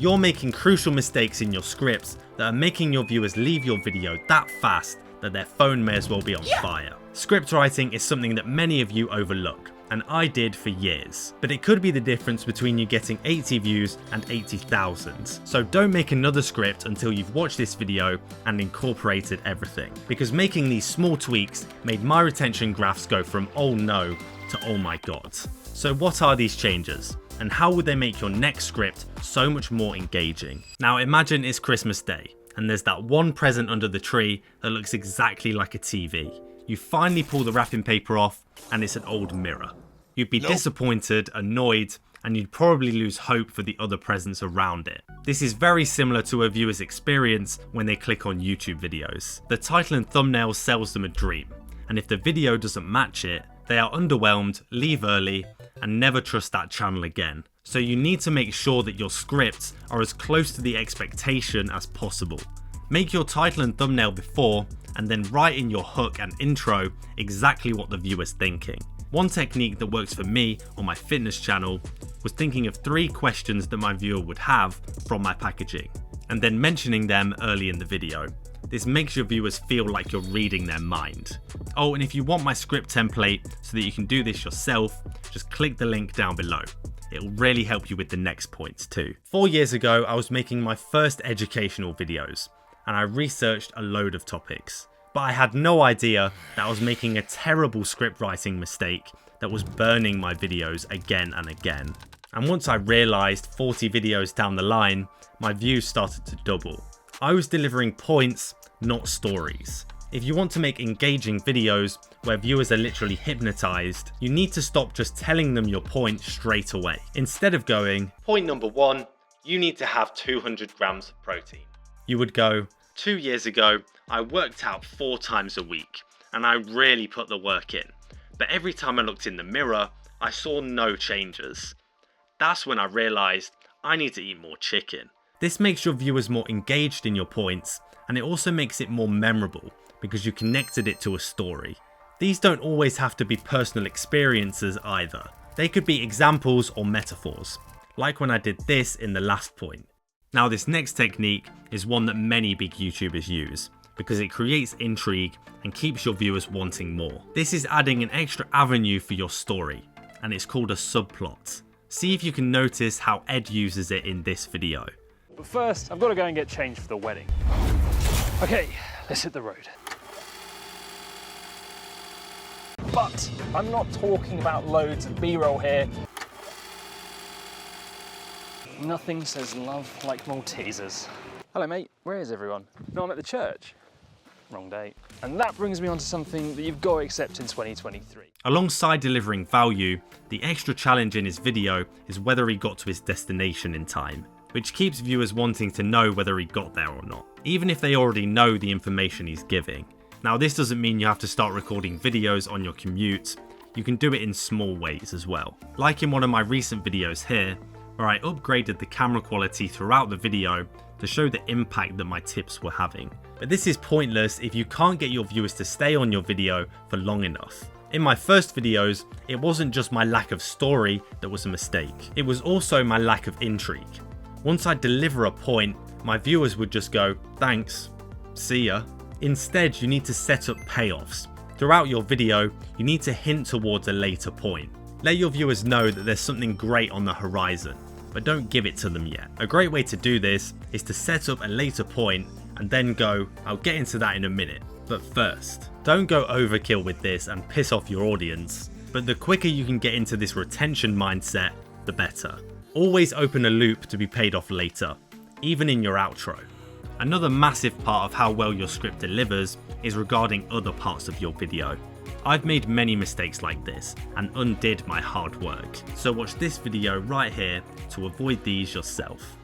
You're making crucial mistakes in your scripts that are making your viewers leave your video that fast that their phone may as well be on fire. Script writing is something that many of you overlook, and I did for years. But it could be the difference between you getting 80 views and 80,000. So don't make another script until you've watched this video and incorporated everything. Because making these small tweaks made my retention graphs go from oh no to oh my god. So what are these changes? And how would they make your next script so much more engaging? Now imagine it's Christmas Day, and there's that one present under the tree that looks exactly like a TV. You finally pull the wrapping paper off, and it's an old mirror. You'd be disappointed, annoyed, and you'd probably lose hope for the other presents around it. This is very similar to a viewer's experience when they click on YouTube videos. The title and thumbnail sells them a dream, and if the video doesn't match it, they are underwhelmed, leave early, and never trust that channel again. So you need to make sure that your scripts are as close to the expectation as possible. Make your title and thumbnail before, and then write in your hook and intro exactly what the viewer's thinking. One technique that works for me on my fitness channel was thinking of 3 questions that my viewer would have from my packaging, and then mentioning them early in the video. This makes your viewers feel like you're reading their mind. Oh, and if you want my script template so that you can do this yourself, just click the link down below. It'll really help you with the next points too. 4 years ago, I was making my first educational videos, and I researched a load of topics. But I had no idea that I was making a terrible script writing mistake that was burning my videos again and again. And once I realized 40 videos down the line, my views started to double. I was delivering points, not stories. If you want to make engaging videos where viewers are literally hypnotized, you need to stop just telling them your point straight away. Instead of going, point number 1, you need to have 200 grams of protein. You would go, 2 years ago, I worked out 4 times a week, and I really put the work in. But every time I looked in the mirror, I saw no changes. That's when I realized I need to eat more chicken. This makes your viewers more engaged in your points, and it also makes it more memorable because you connected it to a story. These don't always have to be personal experiences either. They could be examples or metaphors, like when I did this in the last point. Now this next technique is one that many big YouTubers use because it creates intrigue and keeps your viewers wanting more. This is adding an extra avenue for your story, and it's called a subplot. See if you can notice how Ed uses it in this video. But first, I've got to go and get changed for the wedding. Okay, let's hit the road. But I'm not talking about loads of B-roll here. Nothing says love like Maltesers. Hello mate, where is everyone? No, I'm at the church. Wrong date. And that brings me on to something that you've got to accept in 2023. Alongside delivering value, the extra challenge in his video is whether he got to his destination in time, which keeps viewers wanting to know whether he got there or not, even if they already know the information he's giving. Now this doesn't mean you have to start recording videos on your commute, you can do it in small ways as well. Like in one of my recent videos here, where I upgraded the camera quality throughout the video to show the impact that my tips were having. But this is pointless if you can't get your viewers to stay on your video for long enough. In my first videos, it wasn't just my lack of story that was a mistake, it was also my lack of intrigue. Once I deliver a point, my viewers would just go, thanks, see ya. Instead, you need to set up payoffs. Throughout your video, you need to hint towards a later point. Let your viewers know that there's something great on the horizon, but don't give it to them yet. A great way to do this is to set up a later point and then go, I'll get into that in a minute. But first, don't go overkill with this and piss off your audience, but the quicker you can get into this retention mindset, the better. Always open a loop to be paid off later, even in your outro. Another massive part of how well your script delivers is regarding other parts of your video. I've made many mistakes like this and undid my hard work, so watch this video right here to avoid these yourself.